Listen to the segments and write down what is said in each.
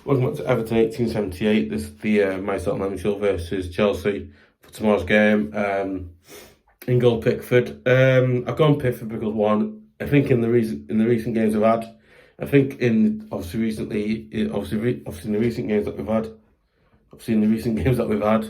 Welcome back to Everton 1878. This is the my Scotland show versus Chelsea for tomorrow's game. In goal, Pickford. I've gone Pickford because one, I think in the recent games we've had, I think in obviously recently, obviously in the recent games that we've had, obviously in the recent games that we've had,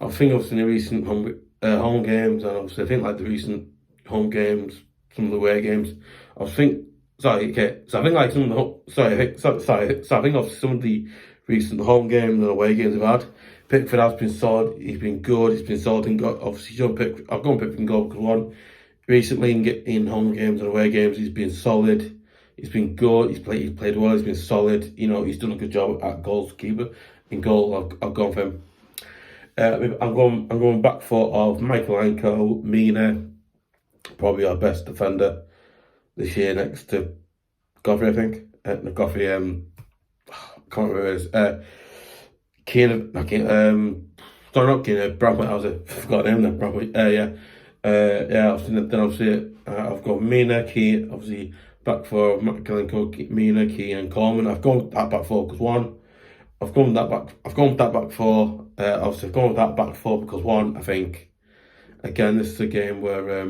I think obviously in the recent home games, and obviously I think like the recent home games, some of the away games, I think. Sorry, okay. So I think like some of the I think of some of the recent home games and away games we've had, Pickford has been solid. He's been good. He's been solid and got obviously I've gone Pickford in goal because one, recently in home games and away games he's been solid. He's been good. He's played well. He's been solid. You know, he's done a good job at goalkeeper. In goal, I've gone for him. I'm going back four of Mykolenko, Mina, probably our best defender this year next to Godfrey, I think. Godfrey, can't remember who it is. Keane, sorry, not Keane, Brantwaite, I forgot the name then, Brantwaite, obviously, I've got Mina, Keane, obviously, back for Mykolenko, Mina, Keane and Coleman. I've gone with that back four because one, I've gone with that back four, obviously I've gone with that back four because one, I think, again, this is a game where,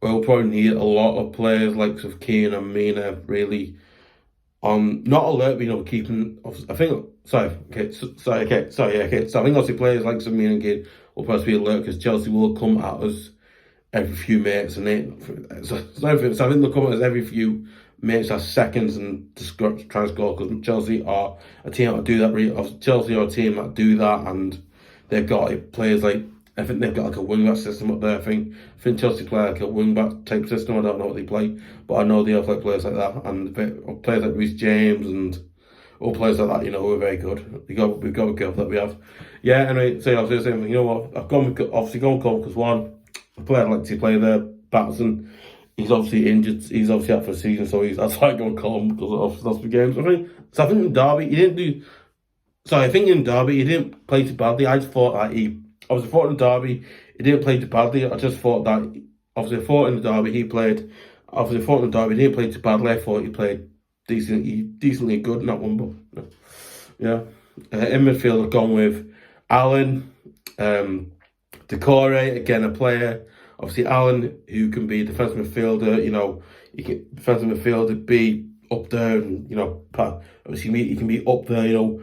we'll probably need a lot of players like of Keane and Mina really on not alert, but keeping. I think So I think obviously players like some Mina and Keane will probably be alert because Chelsea will come at us every few minutes, and so I think they'll come at us every few minutes as seconds and to try and score because Chelsea are a team that do that. Chelsea are a team that do that, and they've got players like. I think they've got like a wing-back system up there. I think Chelsea play like a wing-back type system. I don't know what they play, but I know they have like players like that, and players like Reece James and all players like that. Who are very good. We've got to be careful that we have. Yeah, anyway, so I was just saying, what? I've gone because one, a player I'd like to play there, Patterson. He's obviously injured. He's obviously out for the season, so that's why I go Colin because of lots of games. I think in Derby he didn't do. I think in Derby he didn't play too badly. I just thought that I thought in Derby he didn't play too badly. I just thought that obviously I thought in the Derby he played. Obviously I thought in the Derby he didn't play too badly. I thought he played decently good in that one. But yeah, in midfield I've gone with Allan, Doucoure, again a player. Obviously Allan, who can be a defensive midfielder. He can defensive midfielder, be up there, and obviously he can be up there.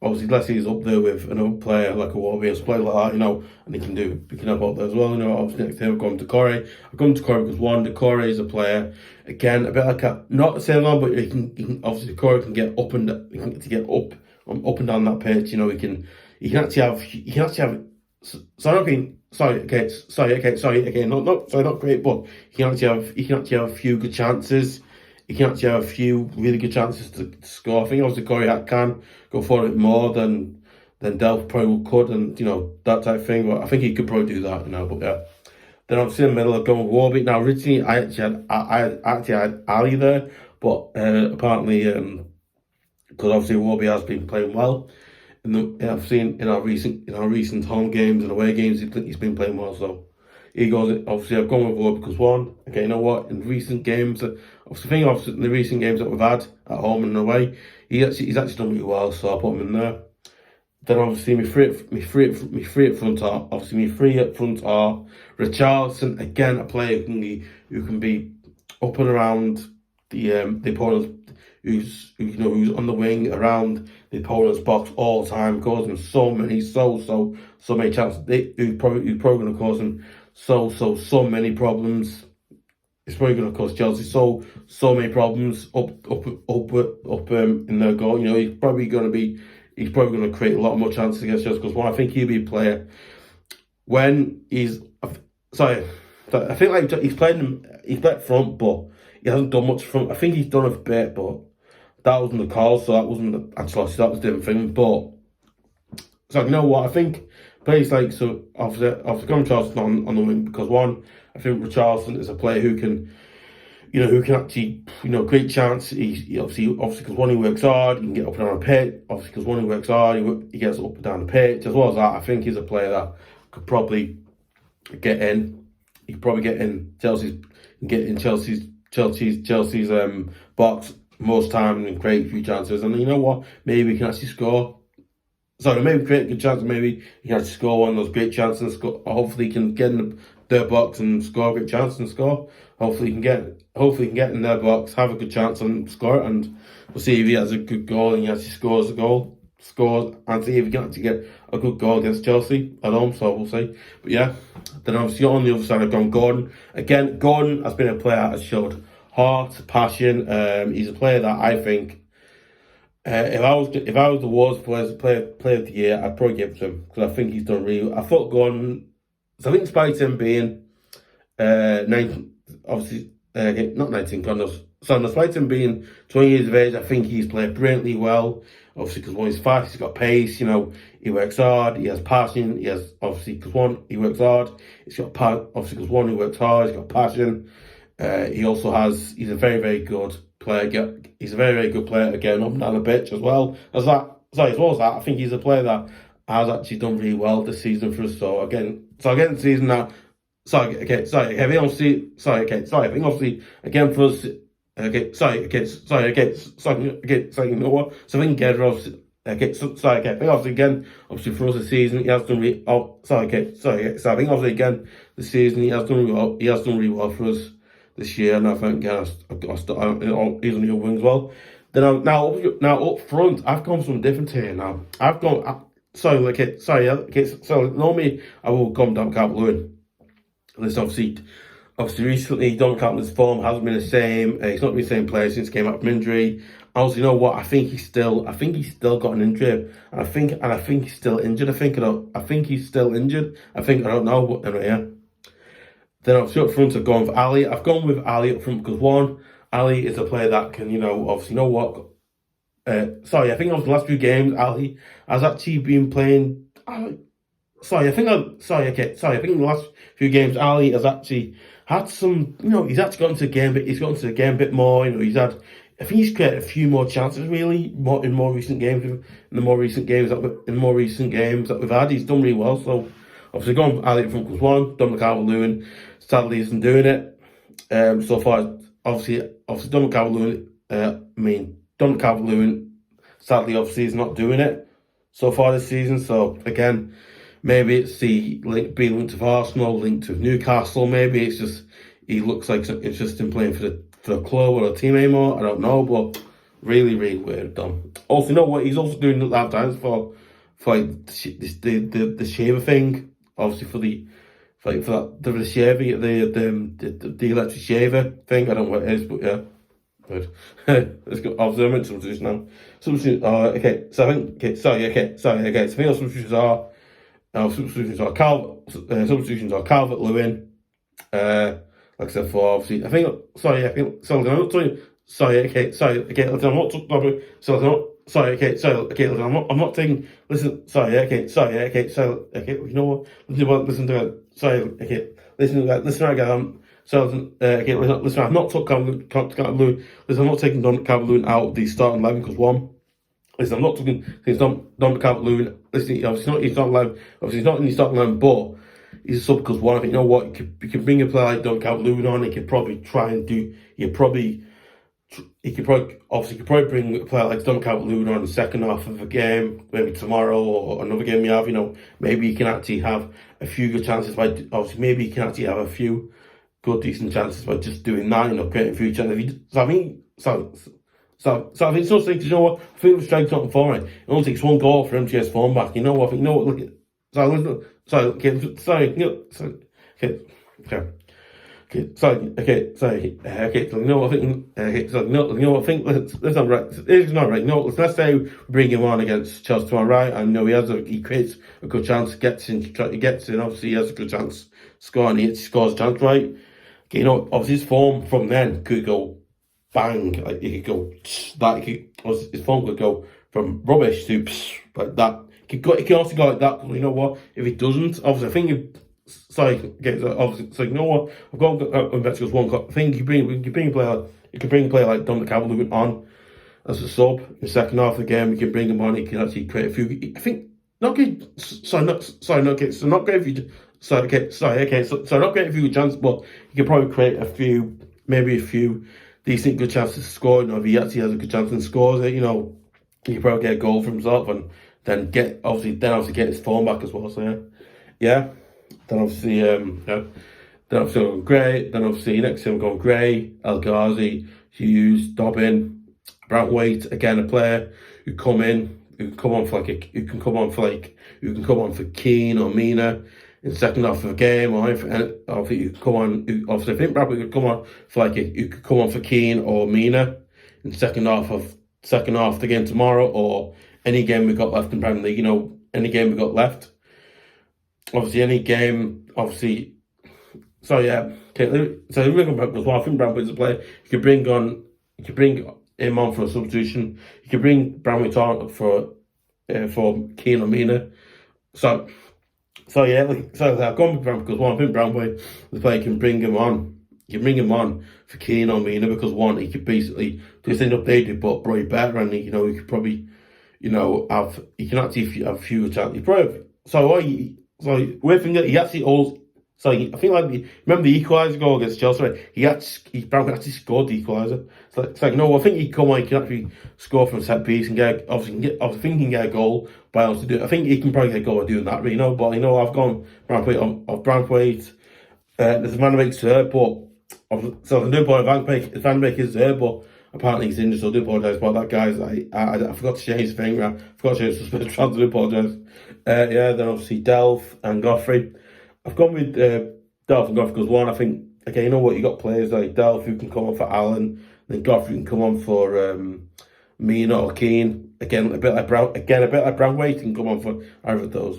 Obviously, let's say he's up there with another player like Iwobi or player like that, and he can help out there as well. Obviously next time I've gone to Doucoure. I've gone to Doucoure because one, Doucoure is a player again a bit like not the same one, but he can obviously Doucoure can get up and down that pitch. He can actually have. Not great, but he can actually have a few good chances. He can actually have a few really good chances to score. I think obviously Corey can go for it more than Delph probably could, and that type of thing. But I think he could probably do that, But yeah, then obviously in the middle I've gone with Iwobi. Now originally I actually had Alli there, but apparently because obviously Iwobi has been playing well. I've seen in our recent home games and away games he's been playing well, so. He goes, obviously I've gone with Iwobi because one, okay, in recent games, in the recent games that we've had at home and away, he's actually done really well, so I put him in there. Then obviously my three up front are Richalison, again a player who can be up and around the opponent, who's on the wing around the opponent's box all the time, causing so many chances. Who's probably going to cause him so many problems. It's probably going to cause Chelsea so many problems up in their goal. He's probably going to create a lot more chances against Chelsea because I think he'll be a player when he's. Sorry, I think like he's played front, but he hasn't done much front. I think he's done a bit, but that wasn't the call, so that wasn't actually that was a different thing. But so you know what I think. Players like obviously going Richarlison on the wing because one, I think Richarlison is a player who can actually create chance. He obviously because one, he works hard, he can get up and down the pitch. Obviously because one, he works hard, he gets up and down the pitch. As well as that, I think he's a player that could probably get in. He could probably get in Chelsea's box most time and create a few chances. And you know what? Maybe we can actually score. Sorry, maybe create a good chance. Maybe he can actually score one of those great chances. And score. Hopefully, he can get in their box and score a great chance and score. Hopefully, he can get in their box, have a good chance and score it. And we'll see if he has a good goal and he actually scores a goal. Scores and see if he can actually get a good goal against Chelsea at home. So we'll see. But yeah, then obviously on the other side, I've gone Gordon. Again, Gordon has been a player that has showed heart, passion. He's a player that I think. If I was the Wolves player of the year, I'd probably give it to him because I think he's done really well. I thought Gordon, so I think despite him being 19, obviously not 19 condos, so despite him being 20 years of age, I think he's played brilliantly well. Obviously, because one, he's fast, he's got pace, you know, he works hard, he has passion, he has, obviously, because one, he works hard, he's got obviously, because one, he works hard, he's got passion. He also has, he's a very, very good player. He's a very, very good player at getting up and down the pitch as well as that. Sorry, as well as that, I think he's a player that has actually done really well this season for us. So again, the season now. I think obviously again for us. You know what? So I think again, obviously, I think obviously again, obviously for us this season, he has done really. So I think obviously again, this season he has done really well. He has done really well for us this year, and I think again, he's on the wing as well. Then now up front, I've gone something different here. Now I've gone. So normally I will come down Calvert-Lewin. This obviously recently Don Calvert's form hasn't been the same. He's not been the same player since he came out from injury. Also, you know what? I think he's still got an injury, and I think he's still injured. I think he's still injured. I don't know, but anyway, yeah. Then obviously up front, I've gone with Alli. I've gone with Alli up front because one, Alli is a player that can, you know, obviously, you know what? I think over the last few games, Alli has actually been playing. I think in the last few games, Alli has actually had some, you know, he's actually got into the game, but he's got into the game a bit more. You know, I think he's created a few more chances, really, in more recent games that we've had. He's done really well. So obviously, going with Alli from +1, Dominic Calvert-Lewin sadly isn't doing it. So far, obviously, Dominic Calvert-Lewin sadly, obviously, is not doing it so far this season. So again, maybe it's being linked to Arsenal, linked to Newcastle. Maybe it's just he looks like it's just him playing for the club or a team anymore. I don't know, but really, really weird done. Also, you know what? He's also doing that times for like the shaver thing. Obviously for the shaver, the electric shaver thing. I don't know what it is, but yeah. Good. Let's go. Obviously, I'm in substitution now. Substitution. Okay. So I think. Okay. Sorry. Okay. So I think substitutions are. Substitutions are Calvert-Lewin. Like I said before, obviously, I think. I'm not talking. I'm not taking. Listen. You know what? Listen to it. Listen again. Listen. I'm not taking Calvert-Lewin. Listen, I'm not taking Don Calvert-Lewin out of the starting 11 because one. Listen, I'm not talking. He's not Don Calvert-Lewin. Listen, obviously he's not live. Obviously, he's not in the starting 11, but he's a sub because one. I think you know what. You can bring a player like Don Calvert-Lewin on. He could probably try and do. He could probably bring a player like Don Calvert-Lewin on the second half of a game, maybe tomorrow or another game you have. You know, maybe you can actually have a few good chances by. Obviously, maybe you can actually have a few good decent chances by just doing that. You know, creating a few chances. So I think it's not saying, you know what, I think the strike's not for it. It only takes one goal for him to get his form back. You know what, look at, that's not right. It's not right. You know, let's say we bring him on against Chelsea tomorrow, right? And you know, he creates a good chance, gets in, obviously he has a good chance, scoring, he scores a chance, right? Okay, you know, obviously his form from then could go bang, like he could go his phone could go from rubbish to like that. He can also go like that. You know what? If he doesn't, obviously, I think. So you know what? I've got Mexico's one. I think you can bring a player like Dominic Calvert-Lewin on as a sub in the second half of the game. You can bring him on. He can actually create a few. I think not good. Not great if you. Not great if you chance, but you can probably create maybe a few decent good chances to score. You know, if he actually has a good chance and scores it, you know, he can probably get a goal for himself and then obviously get his form back as well. So yeah. Then obviously yeah. Then obviously going Gray. Then obviously next to him going Gray, Ghazi, Hughes, Dobbin, Brantwaite, again a player who come in, who can come on for Keane or Mina in the second half of a game, or obviously you could come on. Obviously, I think Brantwaite could come on for you could come on for Keane or Mina in the second half of the game tomorrow, or any game we got left in Premier League. You know, any game we got left. Obviously, any game. Obviously. So yeah, okay. So we can because I think Brantwaite's a player. You could bring him on for a substitution. You could bring Brantwaite on for Keane or Mina. So yeah, I've gone with Brantwaite because I think Brantwaite, the player, can bring him on. You can bring him on for Keane or Mina because one, he could basically do the same updated but probably better, and he could probably he can actually have fewer chances. He probably weird thing that he actually always. So I think remember the equaliser goal against Chelsea? Right? He actually scored the equaliser. It's like no, I think he can actually score from a set piece and get he can get a goal by else to do it. I think he can probably get a goal by doing that, but I've gone Brantwaite of Brantwaite. There's Van Beek's third, but so I do apologise. Van Beek is there, but apparently he's injured, so I do apologise about that, guys. I forgot to change his finger. I forgot to change his suspension. I do apologise. Then obviously Delph and Godfrey. I've gone with Delph and Godfrey because one, I think, okay, you know what, you got players like Delph who can come on for Allan, then Godfrey can come on for Mina or Keane. Again, a bit like Brantwaite can come on for either of those.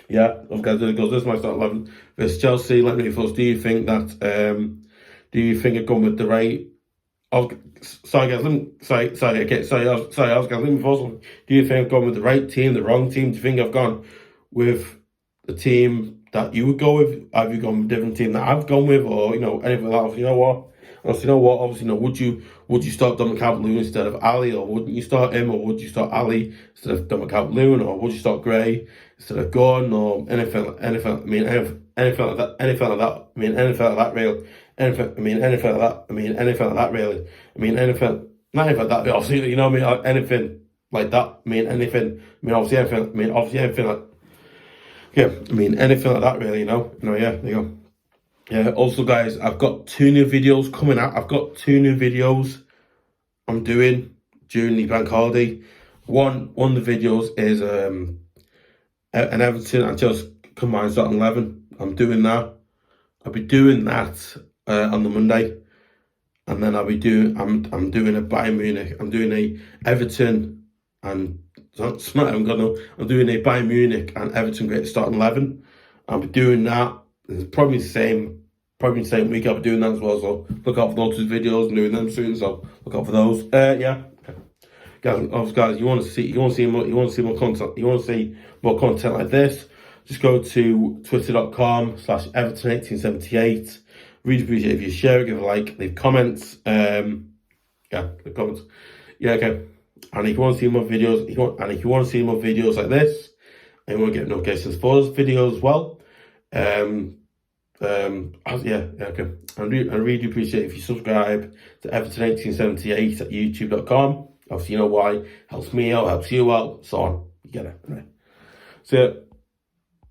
Yeah, okay, there it goes. This is my start 11 versus Chelsea. Let me know your thoughts. Do you think I've gone with the right? Sorry guys, let me first. Do you think I've gone with the right team, the wrong team? Do you think I've gone with the team that you would go with? Have you gone with a different team that I've gone with, or anything like that? You know what? Obviously, would you start Dobbin Calvert-Lewin instead of Alli, or wouldn't you start him, or would you start Alli instead of Dobbin Calvert-Lewin, or would you start Gray instead of Gordon, or anything like that? Anything like that. Anything like that, really. Not anything like that. Obviously, anything like that. Anything like. Yeah, anything like that, really, yeah, there you go. Yeah, also, guys, I've got 2 new videos coming out. I've got 2 new videos I'm doing during the bank holiday. One of the videos is an Everton and Chelsea combined starting 11. I'm doing that. I'll be doing that on the Monday. And then I'm doing a Bayern Munich. I'm doing a Everton and I'm doing a Bayern Munich and Everton great starting 11. I'll be doing that. It's probably the same week I'll be doing that as well. So look out for those 2 videos. I'm doing them soon, so look out for those. Yeah, guys, you want to see more content like this? Just go to twitter.com/Everton1878. Really appreciate if you share it, give a like, leave comments. Yeah, leave comments. Yeah, okay. And if you want to see more videos, like this, and you want to get notifications for those videos as well, okay. I really appreciate if you subscribe to Everton1878 at youtube.com. Obviously, you know why. Helps me out, helps you out, so on. You get it. Right. So